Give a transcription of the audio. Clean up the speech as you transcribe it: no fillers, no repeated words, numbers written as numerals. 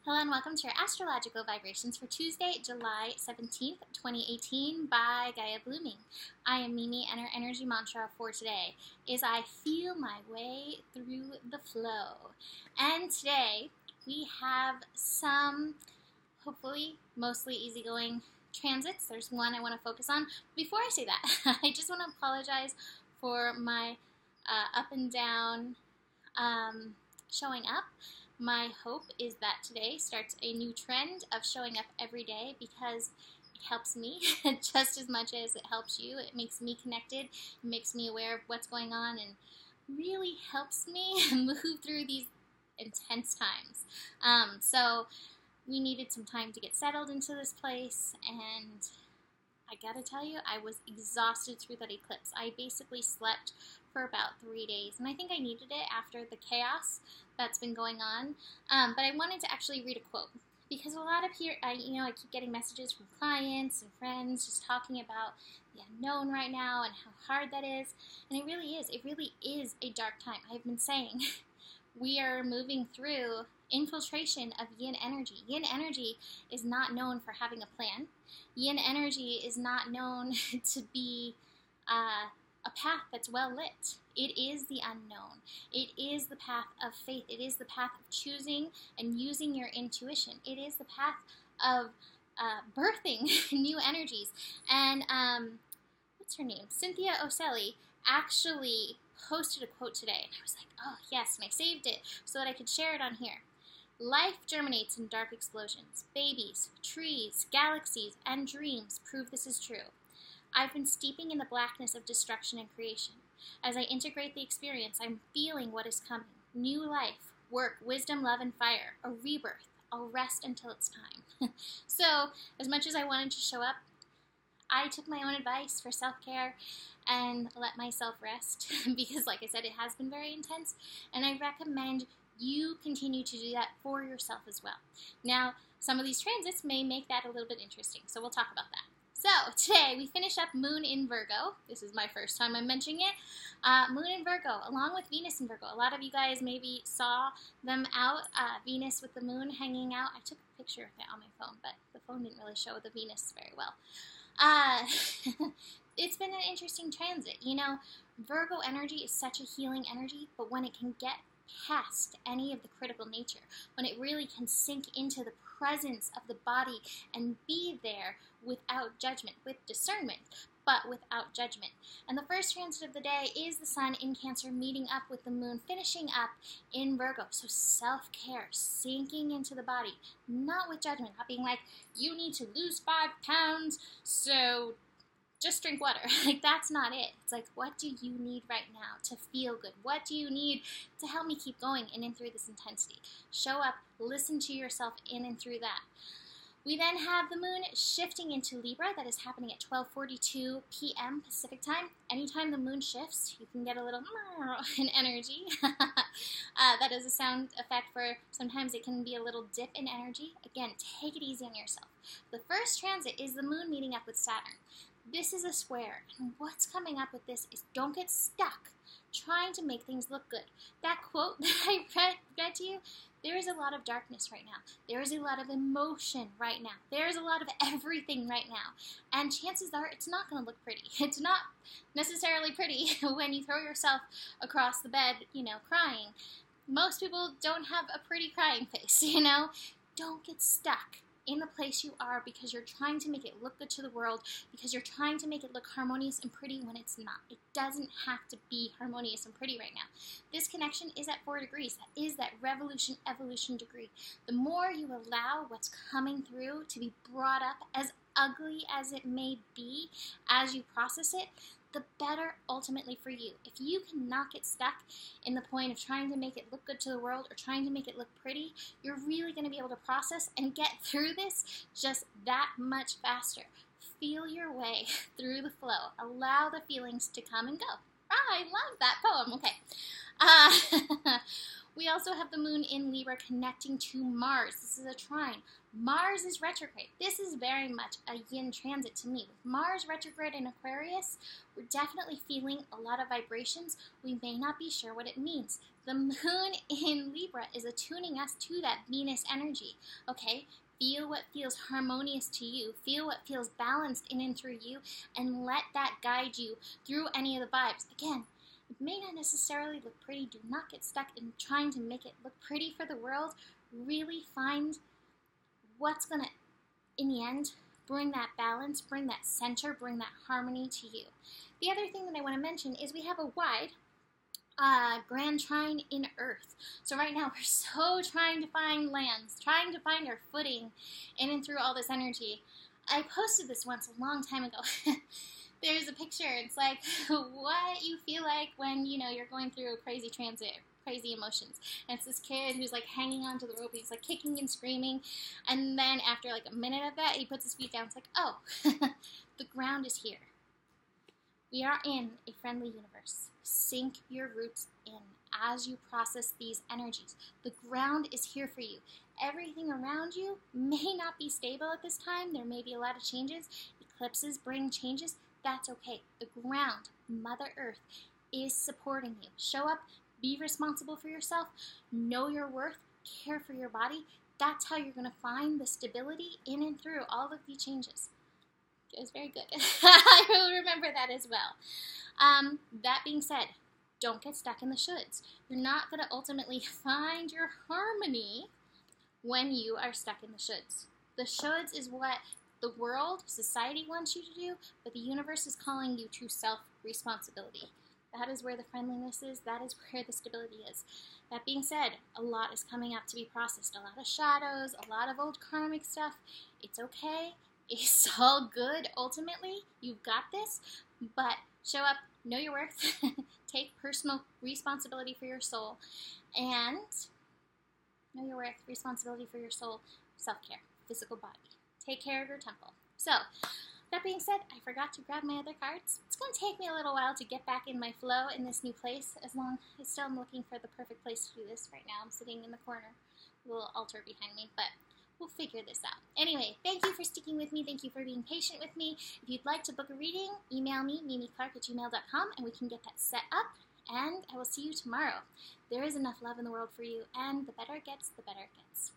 Hello and welcome to your astrological vibrations for Tuesday, July 17th, 2018 by Gaia Blooming. I am Mimi and our energy mantra for today is I feel my way through the flow. And today we have some, hopefully, mostly easygoing transits. There's one I want to focus on. Before I say that, I just want to apologize for my up and down showing up. My hope is that today starts a new trend of showing up every day because it helps me just as much as it helps you. It makes me connected, it makes me aware of what's going on, and really helps me move through these intense times. So we needed some time to get settled into this place, and I gotta tell you, I was exhausted through that eclipse. I basically slept for about 3 days, and I think I needed it after the chaos that's been going on. But I wanted to actually read a quote because a lot of I keep getting messages from clients and friends just talking about the unknown right now and how hard that is, and it really is. It really is a dark time. I've been saying we are moving through infiltration of yin energy. Yin energy is not known for having a plan. Yin energy is not known to be a path that's well lit. It is the unknown. It is the path of faith. It is the path of choosing and using your intuition. It is the path of birthing new energies. And what's her name? Cynthia Ocelli actually posted a quote today, and I was like, oh yes, and I saved it so that I could share it on here. Life germinates in dark explosions. Babies, trees, galaxies, and dreams prove this is true. I've been steeping in the blackness of destruction and creation. As I integrate the experience, I'm feeling what is coming. New life, work, wisdom, love, and fire. A rebirth. I'll rest until it's time. So, as much as I wanted to show up, I took my own advice for self-care and let myself rest because, like I said, it has been very intense, and I recommend you continue to do that for yourself as well. Now, some of these transits may make that a little bit interesting, so we'll talk about that. So, today we finish up Moon in Virgo. This is my first time I'm mentioning it. Moon in Virgo, along with Venus in Virgo. A lot of you guys maybe saw them out, Venus with the moon hanging out. I took a picture of it on my phone, but the phone didn't really show the Venus very well. It's been an interesting transit. You know, Virgo energy is such a healing energy, but when it can get past any of the critical nature, when it really can sink into the presence of the body and be there without judgment, with discernment, but without judgment. And the first transit of the day is the Sun in Cancer meeting up with the Moon, finishing up in Virgo. So self-care, sinking into the body, not with judgment, not being like, you need to lose 5 pounds, so just drink water. Like, that's not it. It's like, what do you need right now to feel good? What do you need to help me keep going in and through this intensity? Show up, listen to yourself in and through that. We then have the Moon shifting into Libra. That is happening at 12:42 p.m. Pacific time. Anytime the Moon shifts, you can get a little in energy. That is a sound effect for sometimes it can be a little dip in energy. Again, take it easy on yourself. The first transit is the Moon meeting up with Saturn. This is a square, and what's coming up with this is don't get stuck trying to make things look good. That quote that I read to you, there is a lot of darkness right now. There is a lot of emotion right now. There is a lot of everything right now. And chances are it's not going to look pretty. It's not necessarily pretty when you throw yourself across the bed, crying. Most people don't have a pretty crying face, Don't get stuck in the place you are because you're trying to make it look good to the world, because you're trying to make it look harmonious and pretty when it's not. It doesn't have to be harmonious and pretty right now. This connection is at 4 degrees. That is that revolution-evolution degree. The more you allow what's coming through to be brought up, as ugly as it may be, as you process it, the better ultimately for you. If you cannot get stuck in the point of trying to make it look good to the world or trying to make it look pretty, you're really going to be able to process and get through this just that much faster. Feel your way through the flow. Allow the feelings to come and go. I love that poem. Okay. We also have the moon in Libra connecting to Mars. This is a trine. Mars is retrograde. This is very much a yin transit to me. With Mars retrograde in Aquarius, we're definitely feeling a lot of vibrations. We may not be sure what it means. The moon in Libra is attuning us to that Venus energy, okay? Feel what feels harmonious to you. Feel what feels balanced in and through you, and let that guide you through any of the vibes. Again, it may not necessarily look pretty. Do not get stuck in trying to make it look pretty for the world. Really find what's going to, in the end, bring that balance, bring that center, bring that harmony to you. The other thing that I want to mention is we have a wide grand trine in Earth. So right now we're so trying to find lands, trying to find our footing in and through all this energy. I posted this once a long time ago. There's a picture. It's like what you feel like when, you know, you're going through a crazy transit, crazy emotions. And it's this kid who's like hanging onto the rope. He's like kicking and screaming. And then after like a minute of that, he puts his feet down. It's like, oh, the ground is here. We are in a friendly universe. Sink your roots in as you process these energies. The ground is here for you. Everything around you may not be stable at this time. There may be a lot of changes. Eclipses bring changes. That's okay. The ground, Mother Earth, is supporting you. Show up. Be responsible for yourself. Know your worth. Care for your body. That's how you're going to find the stability in and through all of the changes. It was very good. I will remember that as well. That being said, don't get stuck in the shoulds. You're not going to ultimately find your harmony when you are stuck in the shoulds. The shoulds is what the world, society wants you to do, but the universe is calling you to self-responsibility. That is where the friendliness is. That is where the stability is. That being said, a lot is coming up to be processed. A lot of shadows, a lot of old karmic stuff. It's okay. It's all good. Ultimately, you've got this, but show up, know your worth, take personal responsibility for your soul, and know your worth, responsibility for your soul, self-care, physical body. Take care of your temple. So, that being said, I forgot to grab my other cards. It's going to take me a little while to get back in my flow in this new place, as long as still I'm looking for the perfect place to do this right now. I'm sitting in the corner, a little altar behind me, but we'll figure this out. Anyway, thank you for sticking with me. Thank you for being patient with me. If you'd like to book a reading, email me, mimiclark@gmail.com, and we can get that set up, and I will see you tomorrow. There is enough love in the world for you, and the better it gets, the better it gets.